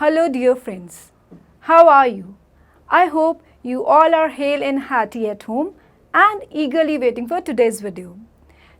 Hello dear friends, how are you? I hope you all are hale and hearty at home and eagerly waiting for today's video.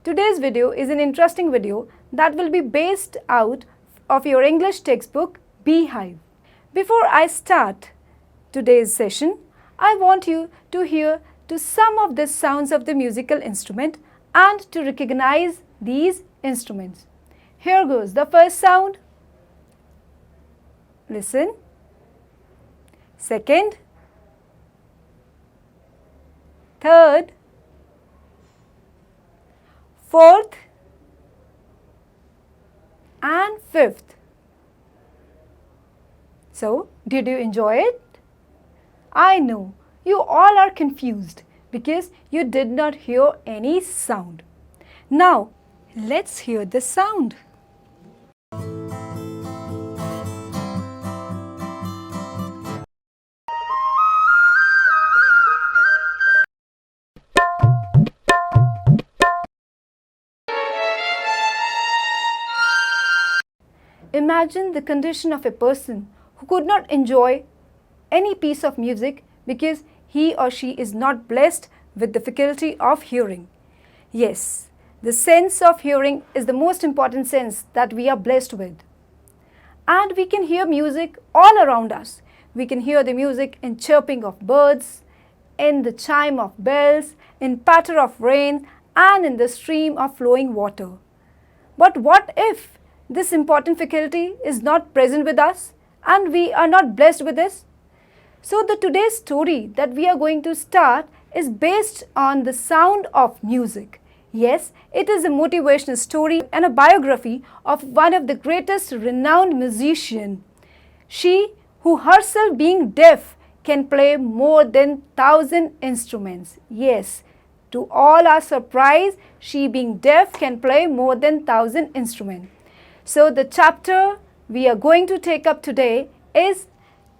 Today's video is an interesting video that will be based out of your English textbook Beehive. Before I start today's session, I want you to hear to some of the sounds of the musical instrument and to recognize these instruments. Here goes the first sound. Listen. Second, third, fourth, and fifth. So, did you enjoy it? I know you all are confused because you did not hear any sound. Now, let's hear the sound. Imagine the condition of a person who could not enjoy any piece of music because he or she is not blessed with the faculty of hearing. Yes, the sense of hearing is the most important sense that we are blessed with. And we can hear music all around us. We can hear the music in chirping of birds, in the chime of bells, in patter of rain, and in the stream of flowing water. But what if this important faculty is not present with us and we are not blessed with this? So today's story that we are going to start is based on the sound of music. Yes, it is a motivational story and a biography of one of the greatest renowned musicians. She who herself being deaf can play more than 1,000 instruments. Yes, to all our surprise, she being deaf can play more than 1,000 instruments. So the chapter we are going to take up today is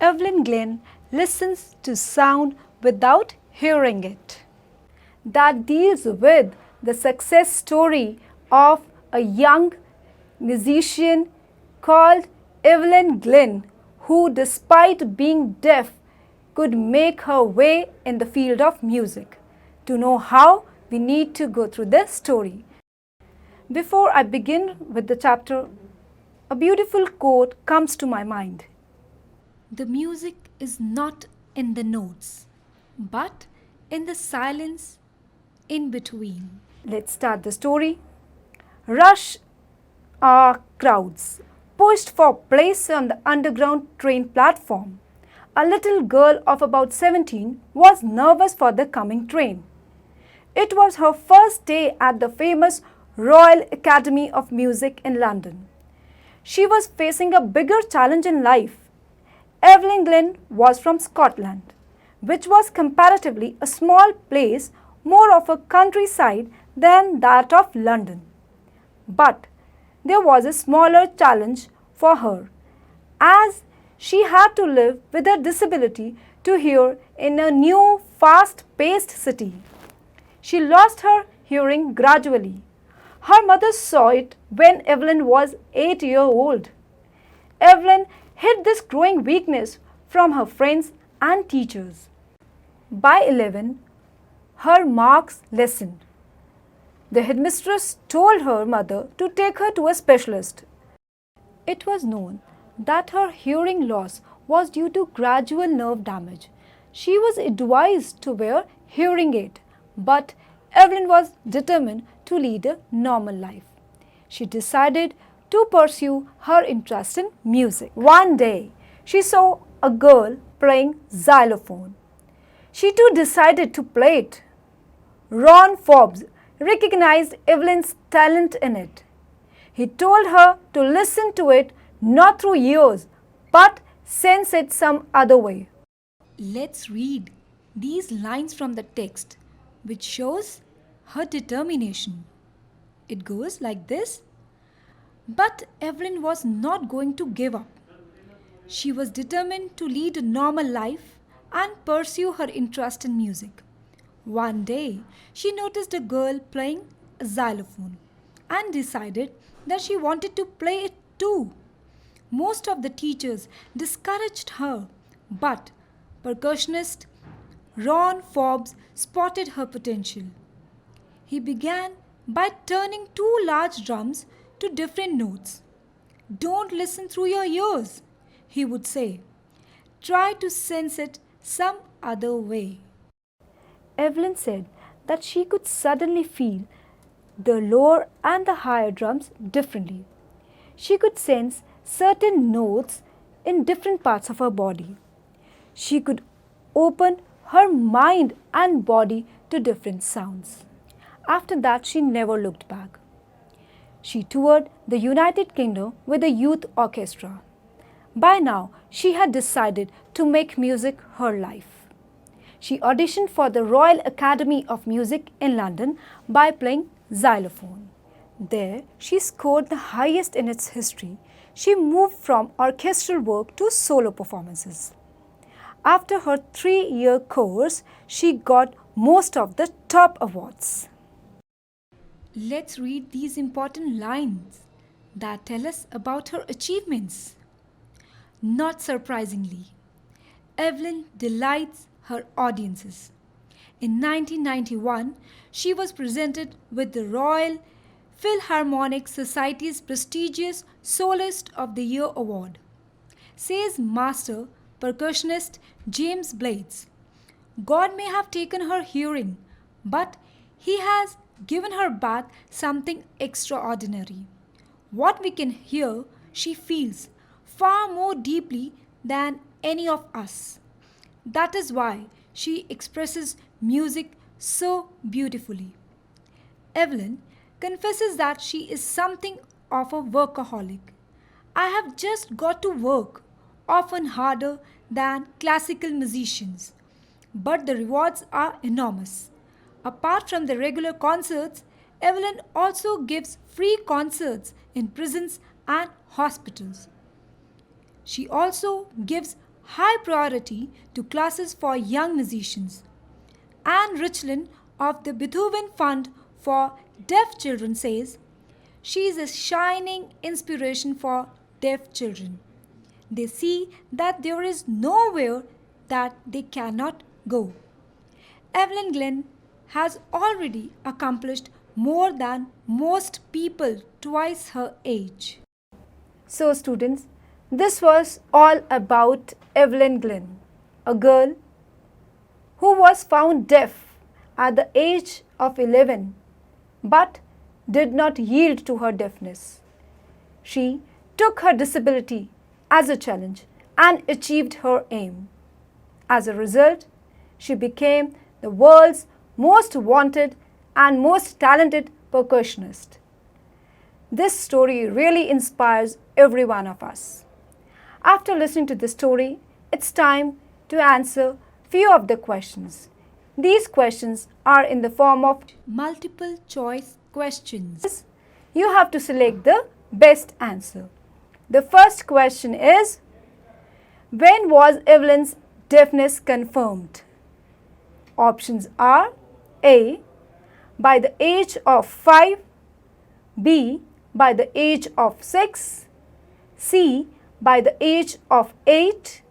Evelyn Glenn listens to sound without hearing it. That deals with the success story of a young musician called Evelyn Glenn, who despite being deaf could make her way in the field of music. To know how, we need to go through the story. Before I begin with the chapter, a beautiful quote comes to my mind. The music is not in the notes, but in the silence in between. Let's start the story. Rush are crowds pushed for place on the underground train platform. A little girl of about 17 was nervous for the coming train. It was her first day at the famous Royal Academy of Music in London. She was facing a bigger challenge in life. Evelyn Glenn was from Scotland, which was comparatively a small place, more of a countryside than that of London. But there was a smaller challenge for her, as she had to live with her disability to hear in a new, fast-paced city. She lost her hearing gradually. Her mother saw it when Evelyn was 8 years old. Evelyn hid this growing weakness from her friends and teachers. By 11, her marks lessened. The headmistress told her mother to take her to a specialist. It was known that her hearing loss was due to gradual nerve damage. She was advised to wear hearing aid, but Evelyn was determined to lead a normal life. She decided to pursue her interest in music. One day, she saw a girl playing xylophone. She too decided to play it. Ron Forbes recognized Evelyn's talent in it. He told her to listen to it not through ears, but sense it some other way. Let's read these lines from the text, which shows her determination. It goes like this. But Evelyn was not going to give up. She was determined to lead a normal life and pursue her interest in music. One day, she noticed a girl playing a xylophone and decided that she wanted to play it too. Most of the teachers discouraged her, but percussionist Ron Forbes spotted her potential. He began by turning two large drums to different notes. Don't listen through your ears, he would say. Try to sense it some other way. Evelyn said that she could suddenly feel the lower and the higher drums differently. She could sense certain notes in different parts of her body. She could open her mind and body to different sounds. After that, she never looked back. She toured the United Kingdom with a youth orchestra. By now, she had decided to make music her life. She auditioned for the Royal Academy of Music in London by playing xylophone. There, she scored the highest in its history. She moved from orchestral work to solo performances. After her 3-year course, she got most of the top awards. Let's read these important lines that tell us about her achievements. Not surprisingly, Evelyn delights her audiences. In 1991, she was presented with the Royal Philharmonic Society's prestigious Soloist of the Year award. Says master percussionist James Blades, God may have taken her hearing, but He has given her back something extraordinary. What we can hear, she feels far more deeply than any of us. That is why she expresses music so beautifully. Evelyn confesses that she is something of a workaholic. I have just got to work, often harder than classical musicians, but the rewards are enormous. Apart from the regular concerts, Evelyn also gives free concerts in prisons and hospitals. She also gives high priority to classes for young musicians. Anne Richland of the Beethoven Fund for Deaf Children says, she is a shining inspiration for deaf children. They see that there is nowhere that they cannot go. Evelyn Glenn has already accomplished more than most people twice her age. So students, this was all about Evelyn Glenn, a girl who was found deaf at the age of 11 but did not yield to her deafness. She took her disability as a challenge and achieved her aim. As a result, she became the world's most wanted and most talented percussionist. This story really inspires every one of us. After listening to this story, it's time to answer few of the questions. These questions are in the form of multiple choice questions. You have to select the best answer. The first question is, when was Evelyn's deafness confirmed? Options are A, by the age of 5, B, by the age of 6, C, by the age of 8,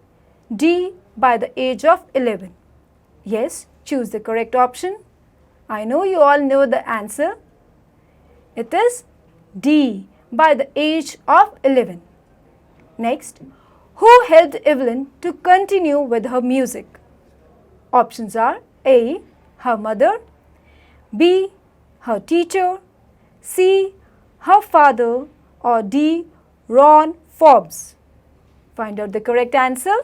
D, by the age of 11. Yes, choose the correct option. I know you all know the answer. It is D, by the age of 11. Next, who helped Evelyn to continue with her music? Options are A, her mother, B, her teacher, C, her father, or D, Ron Forbes. Find out the correct answer.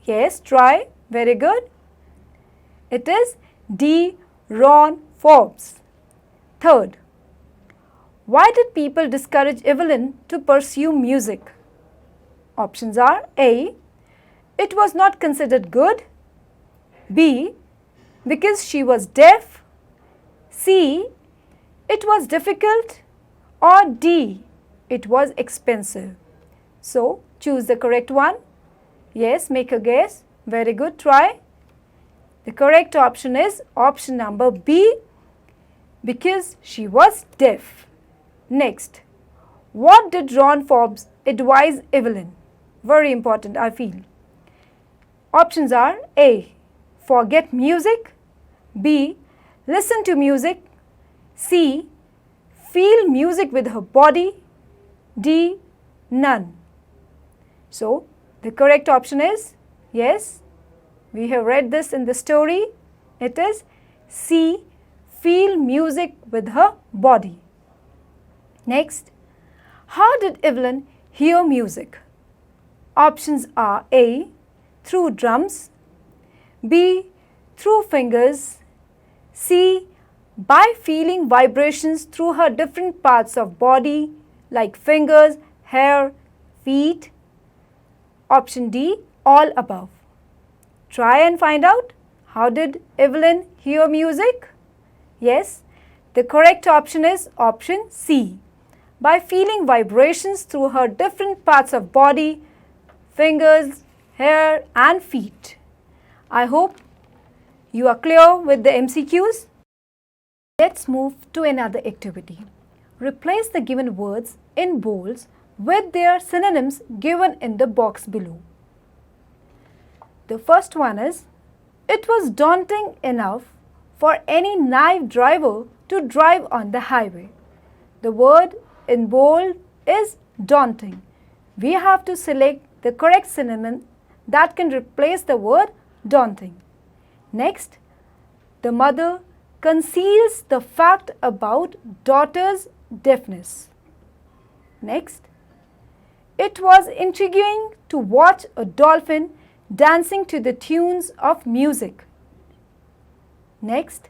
Yes, try. Very good. It is D, Ron Forbes. Third, why did people discourage Evelyn to pursue music? Options are A, it was not considered good, B, because she was deaf, C, it was difficult, or D, it was expensive. So, choose the correct one. Yes, make a guess. Very good, try. The correct option is option number B, because she was deaf. Next, What did Ron Forbes advise Evelyn? Very important, I feel. Options are A. Forget music. B. Listen to music. C. Feel music with her body. D. None. So, the correct option is, yes, we have read this in the story. It is C. Feel music with her body. Next, how did Evelyn hear music? Options are A. Through drums. B. Through fingers. C. By feeling vibrations through her different parts of body like fingers, hair, feet. Option D. All above. Try and find out, how did Evelyn hear music? Yes, the correct option is option C. By feeling vibrations through her different parts of body, fingers, hair and feet. I hope you are clear with the MCQs. Let's move to another activity. Replace the given words in bolds with their synonyms given in the box below. The first one is, it was daunting enough for any naive driver to drive on the highway. The word in bold is daunting. We have to select the correct synonym that can replace the word daunting. Next, the mother conceals the fact about daughter's deafness. Next, it was intriguing to watch a dolphin dancing to the tunes of music. Next,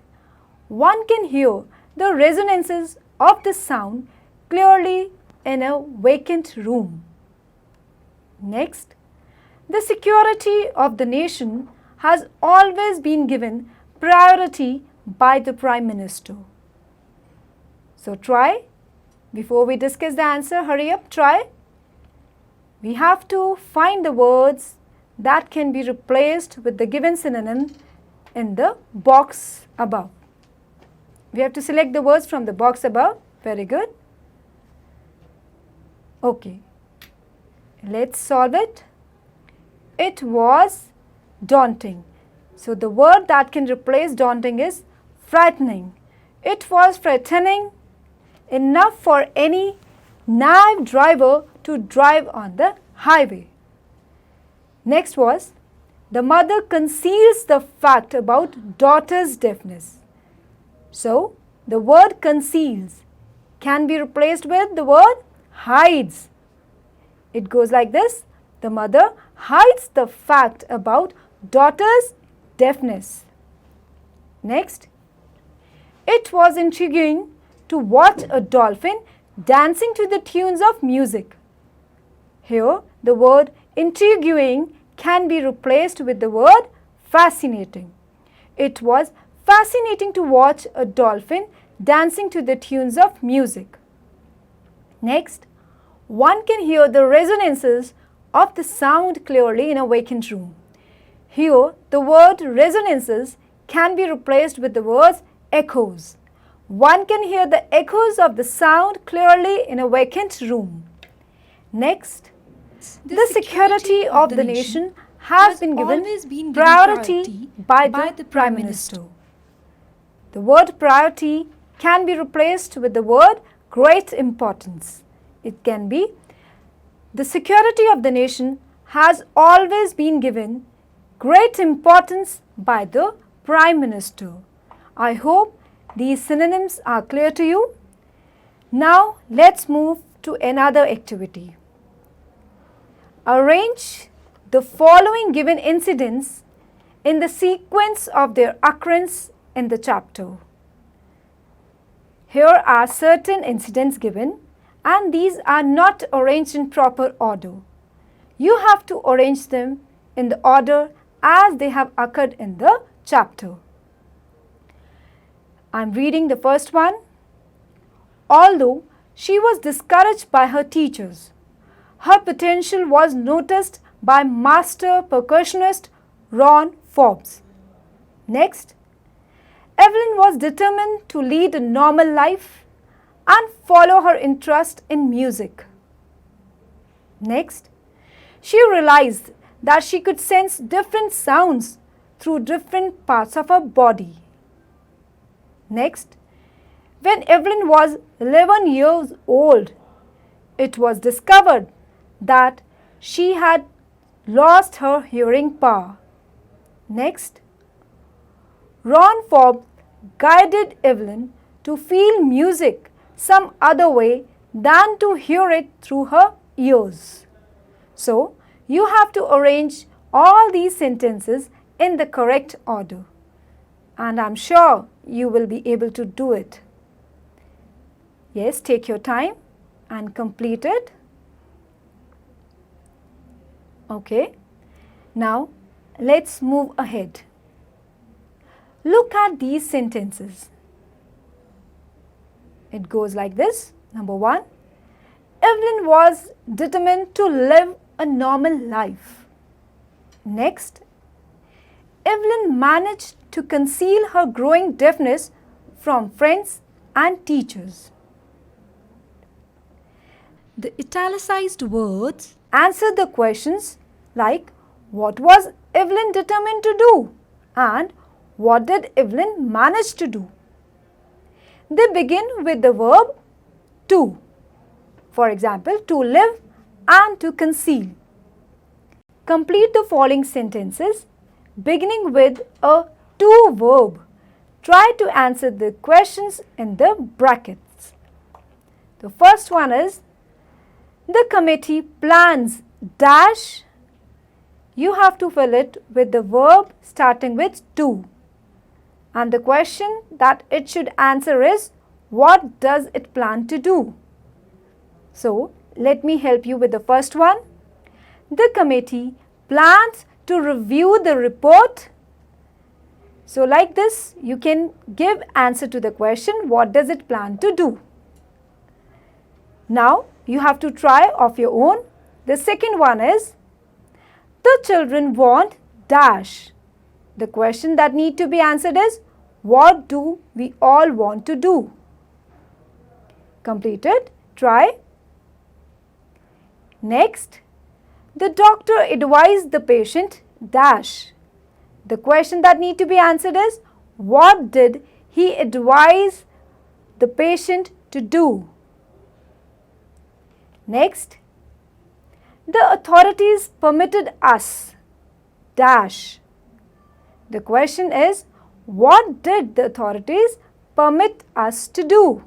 one can hear the resonances of the sound clearly in a vacant room. Next, the security of the nation has always been given priority by the Prime Minister. So try, before we discuss the answer, hurry up, try. We have to find the words that can be replaced with the given synonym in the box above. We have to select the words from the box above. Very good. Okay, let's solve it. It was daunting. So the word that can replace daunting is frightening. It was frightening enough for any naive driver to drive on the highway. Next was, the mother conceals the fact about daughter's deafness. So the word conceals can be replaced with the word hides. It goes like this: the mother hides the fact about daughter's deafness. Next, it was intriguing to watch a dolphin dancing to the tunes of music. Here, the word intriguing can be replaced with the word fascinating. It was fascinating to watch a dolphin dancing to the tunes of music. Next, one can hear the resonances of the sound clearly in a vacant room. Here, the word resonances can be replaced with the words echoes. One can hear the echoes of the sound clearly in a vacant room. Next, the security of the nation has been given priority by the Prime Minister. The word priority can be replaced with the word great importance. It can be, the security of the nation has always been given great importance by the Prime Minister. I hope these synonyms are clear to you. Now let's move to another activity. Arrange the following given incidents in the sequence of their occurrence in the chapter. Here are certain incidents given, and these are not arranged in proper order. You have to arrange them in the order as they have occurred in the chapter. I am reading the first one. Although she was discouraged by her teachers, her potential was noticed by master percussionist Ron Forbes. Next, Evelyn was determined to lead a normal life and follow her interest in music. Next, she realized that she could sense different sounds through different parts of her body. Next, when Evelyn was 11 years old, it was discovered that she had lost her hearing power. Next, Ron Forbes guided Evelyn to feel music some other way than to hear it through her ears. So, you have to arrange all these sentences in the correct order, and I'm sure you will be able to do it. Yes, take your time and complete it. Okay, now let's move ahead. Look at these sentences. It goes like this. Number 1, Evelyn was determined to live a normal life. Next, Evelyn managed to conceal her growing deafness from friends and teachers. The italicized words answer the questions like what was Evelyn determined to do and what did Evelyn manage to do. They begin with the verb to. For example, to live and to conceal. Complete the following sentences beginning with a to verb. Try to answer the questions in the brackets. The first one is, the committee plans dash. You have to fill it with the verb starting with to. And the question that it should answer is, what does it plan to do? So, let me help you with the first one. The committee plans to review the report. So, like this, you can give answer to the question, what does it plan to do? Now, you have to try of your own. The second one is, the children want dash. The question that need to be answered is, what do we all want to do? Completed. Try. Next, the doctor advised the patient dash. The question that need to be answered is, what did he advise the patient to do? Next, the authorities permitted us dash. The question is, what did the authorities permit us to do?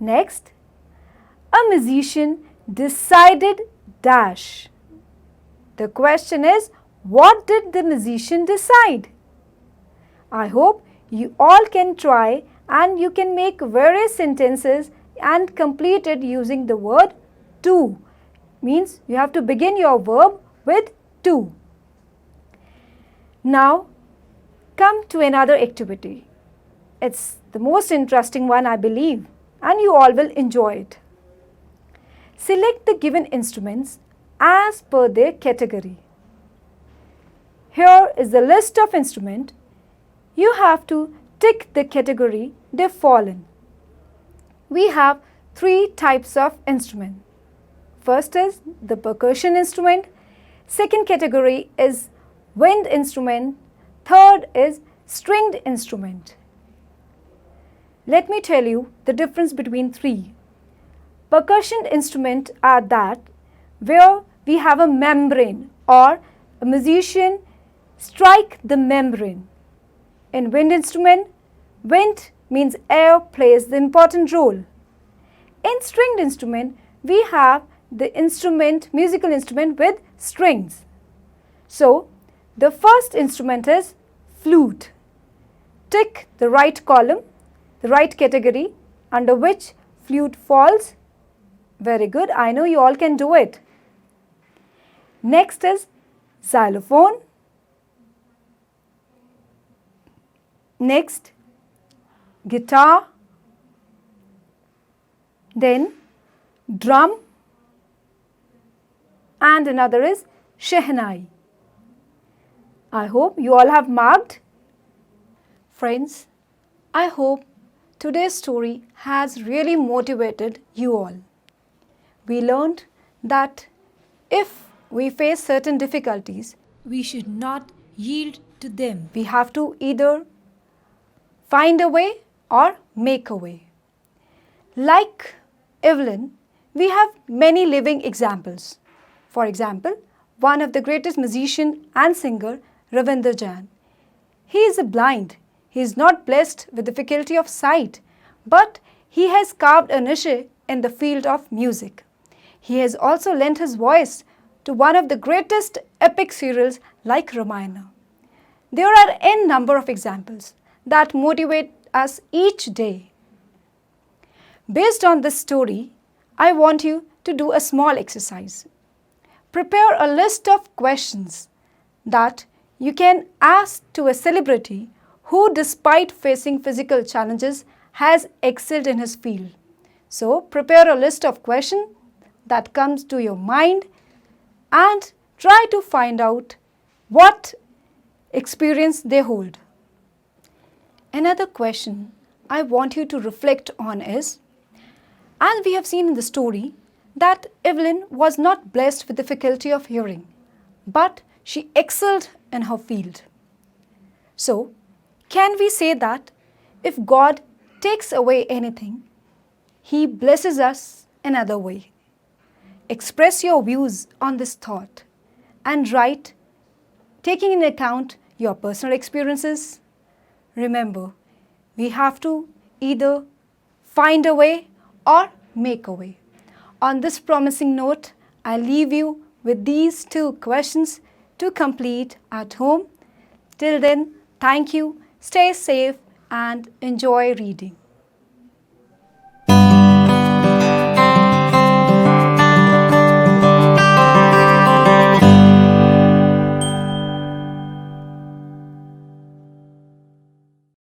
Next, a musician decided dash. The question is, what did the musician decide? I hope you all can try and you can make various sentences and complete it using the word to. Means you have to begin your verb with to. Now, come to another activity. It's the most interesting one, I believe, and you all will enjoy it. Select the given instruments as per their category. Here is the list of instruments. You have to tick the category they fall in. We have 3 types of instrument. First is the percussion instrument. Second category is wind instrument. Third is stringed instrument. Let me tell you the difference between 3. Percussion instruments are that where we have a membrane or a musician strike the membrane. In wind instrument, wind means air plays the important role. In stringed instrument, we have the musical instrument with strings. So, the first instrument is flute. Tick the right column, the right category under which flute falls. Very good, I know you all can do it. Next is xylophone. Next, guitar. Then drum. And another is shehnai. I hope you all have marked. Friends, I hope today's story has really motivated you all. We learned that if we face certain difficulties, We should not yield to them. we have to either find a way or make a way. Like Evelyn, we have many living examples. For example, one of the greatest musician and singer, Ravinder Jain. He is blind. He is not blessed with the faculty of sight, but he has carved a niche in the field of music. He has also lent his voice to one of the greatest epic serials like Ramayana. There are n number of examples that motivate us each day. Based on this story, I want you to do a small exercise. Prepare a list of questions that you can ask to a celebrity who, despite facing physical challenges, has excelled in his field. So, prepare a list of questions that comes to your mind and try to find out what experience they hold. Another question I want you to reflect on is, as we have seen in the story, that Evelyn was not blessed with the faculty of hearing, but she excelled in her field. So, can we say that if God takes away anything, He blesses us another way? Express your views on this thought and write, taking into account your personal experiences. Remember, we have to either find a way or make a way. On this promising note, I leave you with these 2 questions to complete at home. Till then, thank you, stay safe and enjoy reading.